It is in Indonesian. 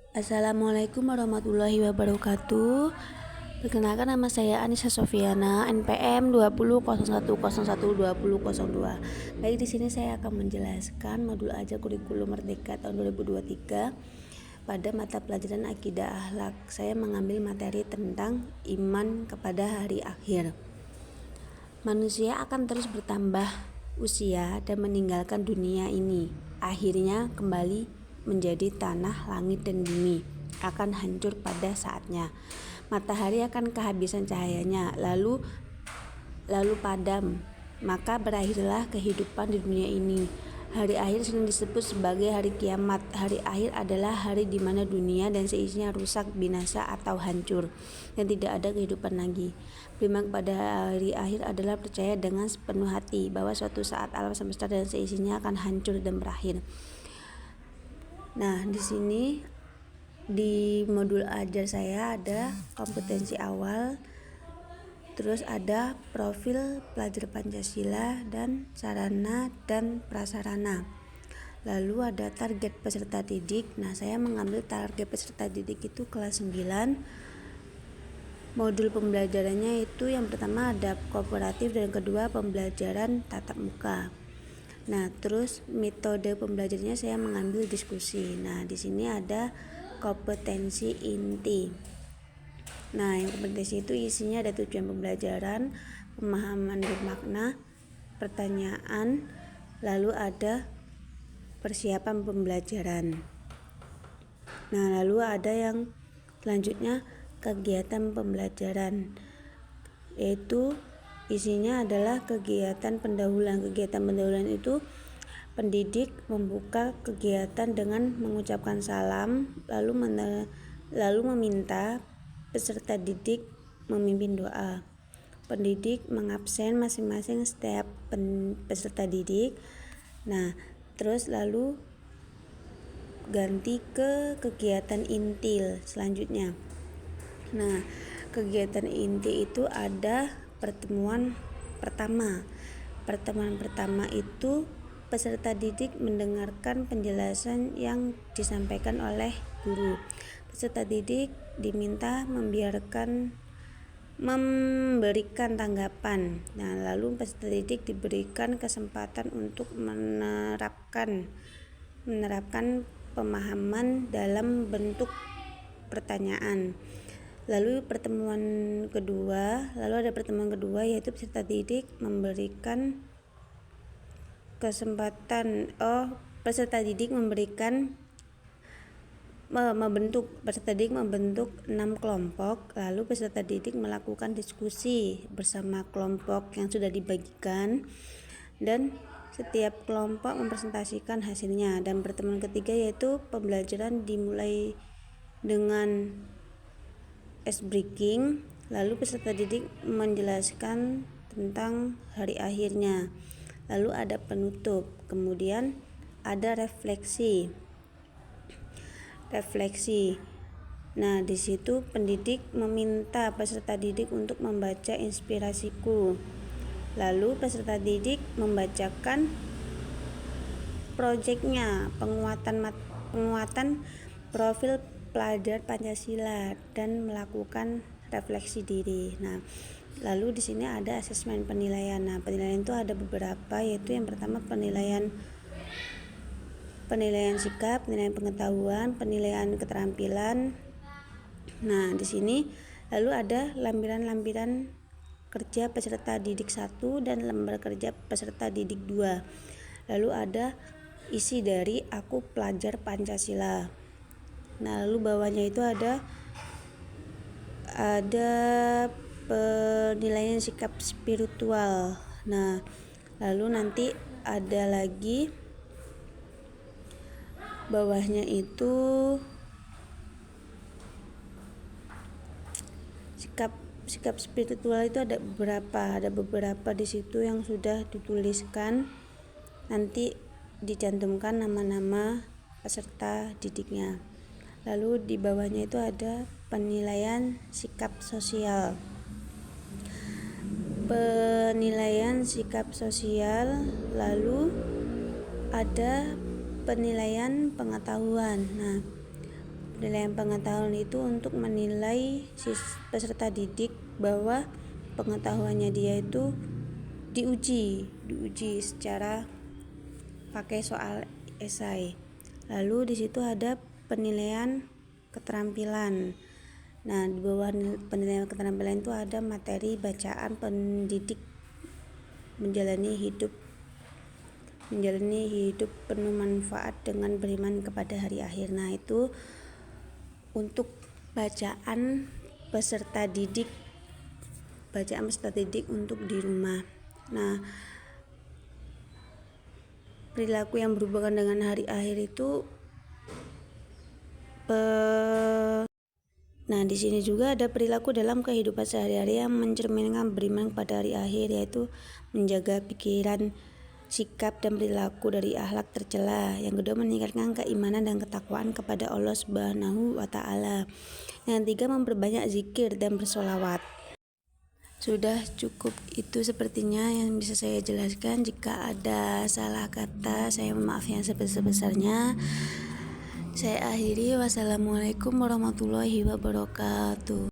Assalamualaikum warahmatullahi wabarakatuh. Perkenalkan, nama saya Anissa Sofiana, NPM 2001012002. Baik, di sini saya akan menjelaskan modul ajar kurikulum Merdeka tahun 2023 pada mata pelajaran Akidah Akhlak. Saya mengambil materi tentang iman kepada hari akhir. Manusia akan terus bertambah usia dan meninggalkan dunia ini. Akhirnya kembali menjadi tanah, langit, dan bumi akan hancur pada saatnya. Matahari akan kehabisan cahayanya, lalu padam, maka berakhirlah kehidupan di dunia ini. Hari akhir sering disebut sebagai hari kiamat. Hari akhir adalah hari di mana dunia dan seisinya rusak, binasa, atau hancur, dan tidak ada kehidupan lagi. Beriman kepada hari akhir adalah percaya dengan sepenuh hati bahwa suatu saat alam semesta dan seisinya akan hancur dan berakhir. Nah, di sini di modul ajar saya ada kompetensi awal, terus ada profil pelajar Pancasila dan sarana dan prasarana. Lalu ada target peserta didik. Nah, saya mengambil target peserta didik itu kelas 9. Modul pembelajarannya itu yang pertama ada kooperatif dan kedua pembelajaran tatap muka. Nah, terus metode pembelajarannya saya mengambil diskusi. Nah, di sini ada kompetensi inti. Nah, yang kompetensi itu isinya ada tujuan pembelajaran, pemahaman bermakna, pertanyaan, lalu ada persiapan pembelajaran. Nah, lalu ada yang selanjutnya kegiatan pembelajaran, yaitu isinya adalah kegiatan pendahuluan. Kegiatan pendahuluan itu pendidik membuka kegiatan dengan mengucapkan salam, lalu meminta peserta didik memimpin doa. Pendidik mengabsen masing-masing setiap peserta didik. Nah, terus lalu ganti ke kegiatan inti selanjutnya. Nah, kegiatan inti itu ada pertemuan pertama. Pertemuan pertama itu peserta didik mendengarkan penjelasan yang disampaikan oleh guru. Peserta didik diminta memberikan tanggapan. Nah, lalu peserta didik diberikan kesempatan untuk menerapkan pemahaman dalam bentuk pertanyaan. Lalu ada pertemuan kedua yaitu peserta didik memberikan kesempatan membentuk 6 kelompok. Lalu peserta didik melakukan diskusi bersama kelompok yang sudah dibagikan dan setiap kelompok mempresentasikan hasilnya. Dan pertemuan ketiga yaitu pembelajaran dimulai dengan ice breaking. Lalu peserta didik menjelaskan tentang hari akhirnya. Lalu ada penutup, kemudian ada refleksi. Nah, di situ pendidik meminta peserta didik untuk membaca inspirasiku. Lalu peserta didik membacakan proyeknya, penguatan profil pelajar Pancasila dan melakukan refleksi diri. Nah, lalu di sini ada asesmen penilaian. Nah, penilaian itu ada beberapa, yaitu yang pertama penilaian sikap, penilaian pengetahuan, penilaian keterampilan. Nah, di sini lalu ada lampiran kerja peserta didik 1 dan lembar kerja peserta didik 2. Lalu ada isi dari aku pelajar Pancasila. Nah, lalu bawahnya itu ada penilaian sikap spiritual. Nah, lalu nanti ada lagi bawahnya itu sikap spiritual itu ada beberapa di situ yang sudah dituliskan, nanti dicantumkan nama-nama peserta didiknya. Lalu di bawahnya itu ada penilaian sikap sosial. Lalu ada penilaian pengetahuan. Nah, Penilaian pengetahuan itu untuk menilai peserta didik bahwa pengetahuannya dia itu diuji secara pakai soal esai. Lalu di situ ada penilaian keterampilan. Nah, di bawah penilaian keterampilan itu ada materi bacaan pendidik menjalani hidup penuh manfaat dengan beriman kepada hari akhir. Nah, itu untuk bacaan peserta didik untuk di rumah. Nah, perilaku yang berhubungan dengan hari akhir itu Nah, di sini juga ada perilaku dalam kehidupan sehari-hari yang mencerminkan beriman pada hari akhir, yaitu menjaga pikiran, sikap dan perilaku dari akhlak tercela. Yang kedua, meningkatkan keimanan dan ketakwaan kepada Allah Subhanahu wa taala. Yang ketiga, memperbanyak zikir dan bersolawat. Sudah cukup itu sepertinya yang bisa saya jelaskan. Jika ada salah kata, saya maaf yang sebesar-besarnya. Saya akhiri. Wassalamualaikum warahmatullahi wabarakatuh.